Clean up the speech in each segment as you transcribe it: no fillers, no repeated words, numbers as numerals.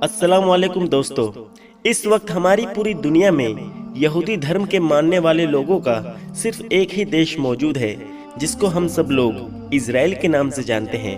अस्सलाम वालेकुम दोस्तों। इस वक्त हमारी पूरी दुनिया में यहूदी धर्म के मानने वाले लोगों का सिर्फ एक ही देश मौजूद है, जिसको हम सब लोग इजराइल के नाम से जानते हैं।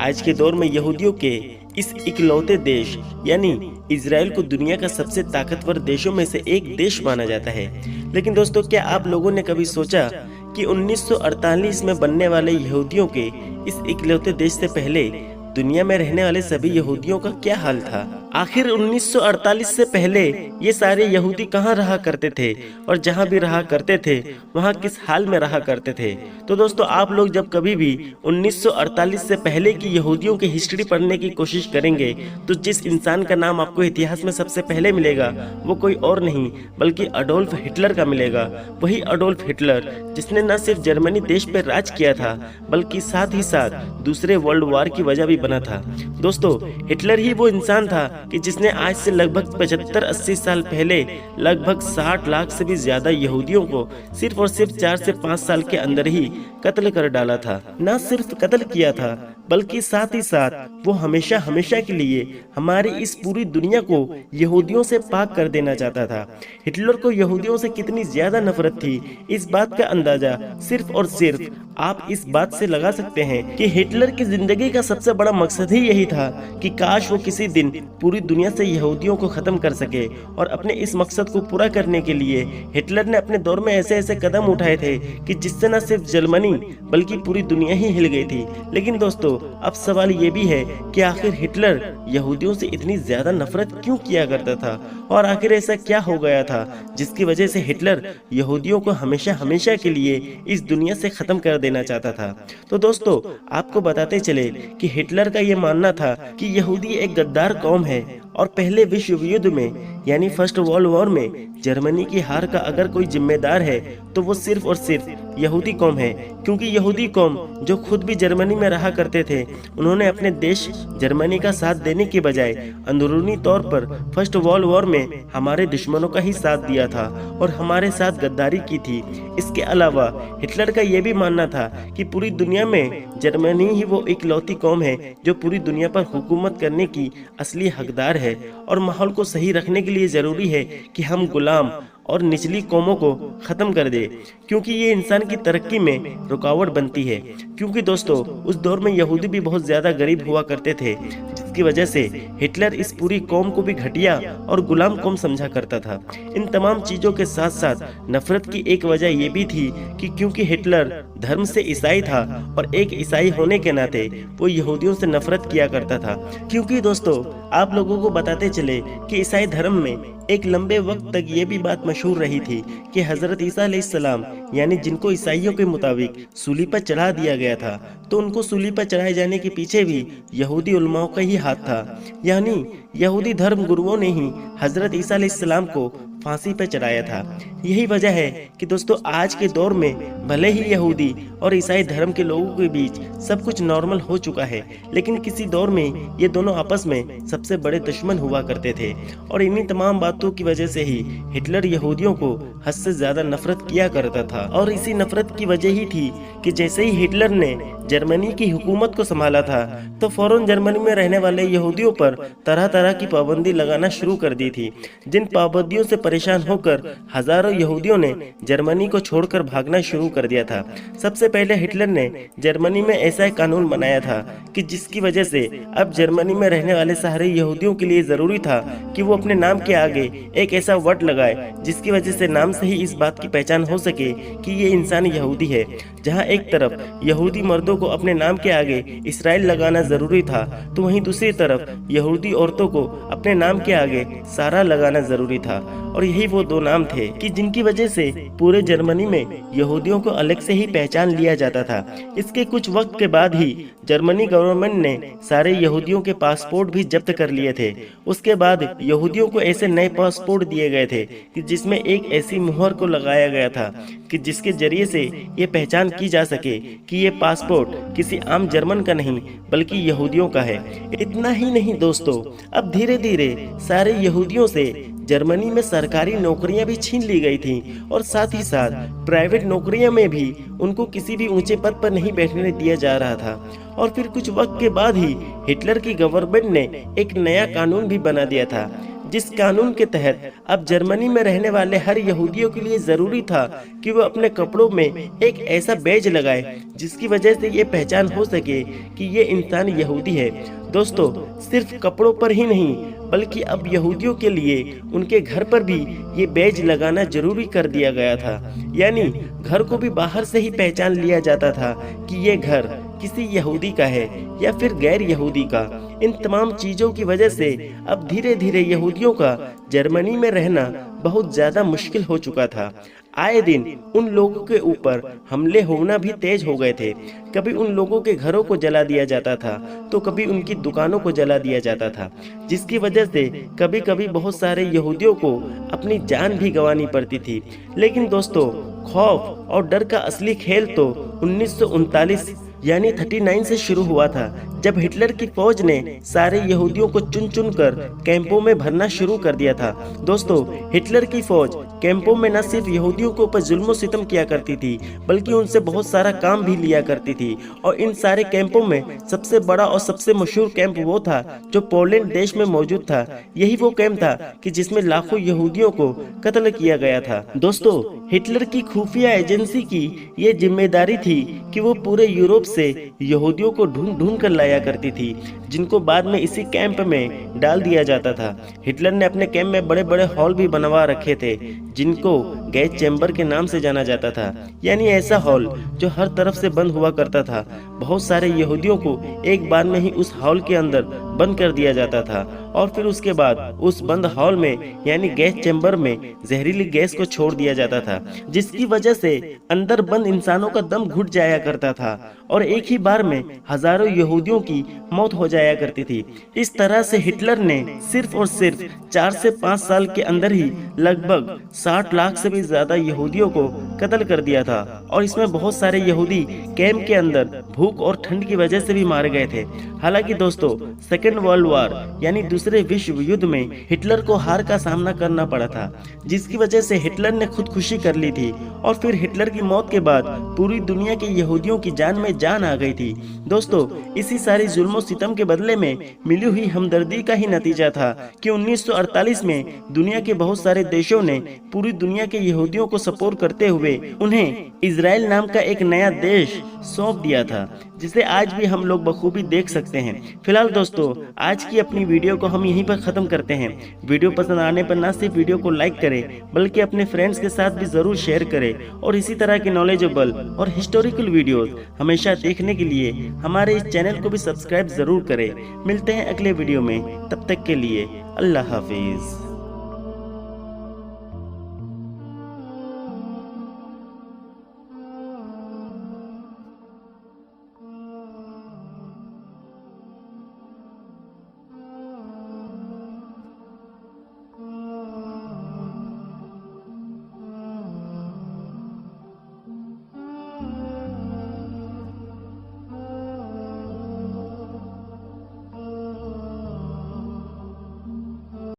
आज के दौर में यहूदियों के इस इकलौते देश यानी इजराइल को दुनिया का सबसे ताकतवर देशों में से एक देश माना जाता है। लेकिन दोस्तों, क्या आप लोगों ने कभी सोचा कि 1948 में बनने वाले यहूदियों के इस इकलौते देश से पहले दुनिया में रहने वाले सभी यहूदियों का क्या हाल था? आखिर 1948 से पहले ये सारे यहूदी कहाँ रहा करते थे और जहाँ भी रहा करते थे वहाँ किस हाल में रहा करते थे? तो दोस्तों, आप लोग जब कभी भी 1948 से पहले की यहूदियों की हिस्ट्री पढ़ने की कोशिश करेंगे तो जिस इंसान का नाम आपको इतिहास में सबसे पहले मिलेगा वो कोई और नहीं बल्कि अडोल्फ हिटलर का मिलेगा। वही अडोल्फ हिटलर जिसने न सिर्फ जर्मनी देश पर राज किया था बल्कि साथ ही साथ दूसरे वर्ल्ड वॉर की वजह भी बना था। दोस्तों, हिटलर ही वो इंसान था कि जिसने आज से लगभग 75-80 साल पहले लगभग 60 लाख से भी ज्यादा यहूदियों को सिर्फ और सिर्फ 4 से 5 साल के अंदर ही कत्ल कर डाला था। न सिर्फ कत्ल किया था बल्कि साथ ही साथ वो हमेशा हमेशा के लिए हमारी इस पूरी दुनिया को यहूदियों से पाक कर देना चाहता था। हिटलर को यहूदियों से कितनी ज्यादा नफरत थी, इस बात का अंदाजा सिर्फ और सिर्फ आप इस बात से लगा सकते हैं कि हिटलर की जिंदगी का सबसे बड़ा मकसद ही यही था कि काश वो किसी दिन पूरी दुनिया से यहूदियों को खत्म कर सके। और अपने इस मकसद को पूरा करने के लिए हिटलर ने अपने दौर में ऐसे ऐसे कदम उठाए थे कि जिससे न सिर्फ जर्मनी बल्कि पूरी दुनिया ही हिल गई थी। लेकिन दोस्तों, अब सवाल ये भी है कि आखिर हिटलर यहूदियों से इतनी ज्यादा नफरत क्यों किया करता था और आखिर ऐसा क्या हो गया था जिसकी वजह से हिटलर यहूदियों को हमेशा हमेशा के लिए इस दुनिया से खत्म कर देना चाहता था। तो दोस्तों, आपको बताते चले कि हिटलर का ये मानना था कि यहूदी एक गद्दार कौम है और पहले विश्व युद्ध में यानी फर्स्ट वर्ल्ड वॉर में जर्मनी की हार का अगर कोई जिम्मेदार है तो वो सिर्फ और सिर्फ यहूदी कौम है। क्योंकि यहूदी कौम जो खुद भी जर्मनी में रहा करते थे, उन्होंने अपने देश जर्मनी का साथ देने के बजाय अंदरूनी तौर पर फर्स्ट वर्ल्ड वॉर में हमारे दुश्मनों का ही साथ दिया था और हमारे साथ गद्दारी की थी। इसके अलावा हिटलर का यह भी मानना था कि पूरी दुनिया में जर्मनी ही वो इकलौती कौम है जो पूरी दुनिया पर हुकूमत करने की असली हकदार है और माहौल को सही रखने के लिए जरूरी है कि हम गुलाम और निचली कौमों को खत्म कर दे, क्योंकि ये इंसान की तरक्की में रुकावट बनती है। क्योंकि दोस्तों, उस दौर में यहूदी भी बहुत ज्यादा गरीब हुआ करते थे, जिसकी वजह से हिटलर इस पूरी कौम को भी घटिया और गुलाम कौम समझा करता था। इन तमाम चीजों के साथ साथ नफरत की एक वजह ये भी थी कि क्योंकि हिटलर धर्म से ईसाई था और एक ईसाई होने के नाते वो यहूदियों से नफरत किया करता था। क्योंकि दोस्तों, आप लोगों को बताते चले कि ईसाई धर्म में एक लंबे वक्त तक ये भी बात मशहूर रही थी कि हजरत ईसा अलैहिस्सलाम यानी जिनको ईसाइयों के मुताबिक सूली पर चढ़ा दिया गया था, तो उनको सूली पर चढ़ाए जाने के पीछे भी यहूदी उलमाओं का ही हाथ था। यानी यहूदी धर्म गुरुओं ने ही हजरत ईसा अलैहिस्सलाम को फांसी पर चढ़ाया था। यही वजह है कि दोस्तों, आज के दौर में भले ही यहूदी और ईसाई धर्म के लोगों के बीच सब कुछ नॉर्मल हो चुका है, लेकिन किसी दौर में ये दोनों आपस में सबसे बड़े दुश्मन हुआ करते थे। और इन्हीं तमाम बातों की वजह से ही हिटलर यहूदियों को हद से ज्यादा नफरत किया करता था। और इसी नफरत की वजह ही थी कि जैसे ही हिटलर ने जर्मनी की हुकूमत को संभाला था तो फौरन जर्मनी में रहने वाले यहूदियों पर तरह तरह की पाबंदी लगाना शुरू कर दी थी, जिन पाबंदियों से परेशान होकर हजारों यहूदियों ने जर्मनी को छोड़कर भागना शुरू कर दिया था। सबसे पहले हिटलर ने जर्मनी में ऐसा एक कानून बनाया था कि जिसकी वजह से अब जर्मनी में रहने वाले सारे यहूदियों के लिए जरूरी था कि वो अपने नाम के आगे एक ऐसा वर्ड लगाए जिसकी वजह से नाम से ही इस बात की पहचान हो सके कि ये इंसान यहूदी है। जहाँ एक तरफ यहूदी मर्दों को अपने नाम के आगे इसराइल लगाना जरूरी था, तो वहीं दूसरी तरफ यहूदी औरतों को अपने नाम के आगे सारा लगाना जरूरी था। और यही वो दो नाम थे कि जिनकी वजह से पूरे जर्मनी में यहूदियों को अलग से ही पहचान लिया जाता था। इसके कुछ वक्त के बाद ही जर्मनी गवर्नमेंट ने सारे यहूदियों के पासपोर्ट भी जब्त कर लिए थे। उसके बाद यहूदियों को ऐसे नए पासपोर्ट दिए गए थे कि जिसमें एक ऐसी मुहर को लगाया गया था कि जिसके जरिए से ये पहचान की जा सके कि ये पासपोर्ट किसी आम जर्मन का नहीं बल्कि यहूदियों का है। इतना ही नहीं दोस्तों, अब धीरे धीरे सारे यहूदियों से जर्मनी में सरकारी नौकरियां भी छीन ली गई थीं और साथ ही साथ प्राइवेट नौकरियों में भी उनको किसी भी ऊंचे पद पर नहीं बैठने दिया जा रहा था। और फिर कुछ वक्त के बाद ही हिटलर की गवर्नमेंट ने एक नया कानून भी बना दिया था, जिस कानून के तहत अब जर्मनी में रहने वाले हर यहूदियों के लिए जरूरी था कि वो अपने कपड़ों में एक ऐसा बैज लगाए जिसकी वजह से ये पहचान हो सके कि ये इंसान यहूदी है। दोस्तों, सिर्फ कपड़ों पर ही नहीं बल्कि अब यहूदियों के लिए उनके घर पर भी ये बैज लगाना जरूरी कर दिया गया था। यानी घर को भी बाहर से ही पहचान लिया जाता था कि ये घर किसी यहूदी का है या फिर गैर यहूदी का। इन तमाम चीजों की वजह से अब धीरे धीरे यहूदियों का जर्मनी में रहना बहुत ज्यादा मुश्किल हो चुका था। आए दिन उन लोगों के ऊपर हमले होना भी तेज हो गए थे। कभी उन लोगों के घरों को जला दिया जाता था तो कभी उनकी दुकानों को जला दिया जाता था, जिसकी वजह से कभी कभी बहुत सारे यहूदियों को अपनी जान भी गंवानी पड़ती थी। लेकिन दोस्तों, खौफ और डर का असली खेल तो 1939 यानी 39 से शुरू हुआ था, जब हिटलर की फौज ने सारे यहूदियों को चुन चुन कर कैंपों में भरना शुरू कर दिया था। दोस्तों, हिटलर की फौज कैंपों में न सिर्फ यहूदियों के ऊपर जुल्म सितम किया करती थी बल्कि उनसे बहुत सारा काम भी लिया करती थी। और इन सारे कैंपों में सबसे बड़ा और सबसे मशहूर कैंप वो था जो पोलैंड देश में मौजूद था। यही वो कैंप था कि जिसमें लाखों यहूदियों को कत्ल किया गया था। दोस्तों, हिटलर की खुफिया एजेंसी की ये जिम्मेदारी थी कि वो पूरे यूरोप से यहूदियों को ढूंढ ढूंढ कर लाया करती थी, जिनको बाद में इसी कैंप में डाल दिया जाता था। हिटलर ने अपने कैंप में बड़े बड़े हॉल भी बनवा रखे थे जिनको गैस चैम्बर के नाम से जाना जाता था। यानी ऐसा हॉल जो हर तरफ से बंद हुआ करता था। बहुत सारे यहूदियों को एक बार में ही उस हॉल के अंदर बंद कर दिया जाता था और फिर उसके बाद उस बंद हॉल में यानी गैस चैम्बर में जहरीली गैस को छोड़ दिया जाता था, जिसकी वजह से अंदर बंद इंसानों का दम घुट जाया करता था और एक ही बार में हजारों यहूदियों की मौत हो जाया करती थी। इस तरह से हिटलर ने सिर्फ और सिर्फ 4 से 5 साल के अंदर ही लगभग 60 लाख से भी ज्यादा यहूदियों को कत्ल कर दिया था और इसमें बहुत सारे यहूदी कैंप के अंदर भूख और ठंड की वजह से भी मारे गए थे। हालांकि दोस्तों, सेकेंड वर्ल्ड वॉर यानी दूसरे विश्व युद्ध में हिटलर को हार का सामना करना पड़ा था, जिसकी वजह से हिटलर ने खुदकुशी कर ली थी और फिर हिटलर की मौत के बाद पूरी दुनिया के यहूदियों की जान में जान आ गई थी। दोस्तों, इसी सारी जुल्म सितम के बदले में मिली हुई हमदर्दी का ही नतीजा था कि 1948 में दुनिया के बहुत सारे देशों ने पूरी दुनिया के यहूदियों को सपोर्ट करते हुए उन्हें इजराइल नाम का एक नया देश सौंप दिया था, जिसे आज भी हम लोग बखूबी देख सकते हैं। फिलहाल दोस्तों, आज की अपनी वीडियो को हम यहीं पर खत्म करते हैं। वीडियो पसंद आने पर ना सिर्फ वीडियो को लाइक करें बल्कि अपने फ्रेंड्स के साथ भी जरूर शेयर करें और इसी तरह के नॉलेजेबल और हिस्टोरिकल वीडियोस हमेशा देखने के लिए हमारे इस चैनल को भी सब्सक्राइब जरूर करें। मिलते हैं अगले वीडियो में, तब तक के लिए अल्लाह हाफिज।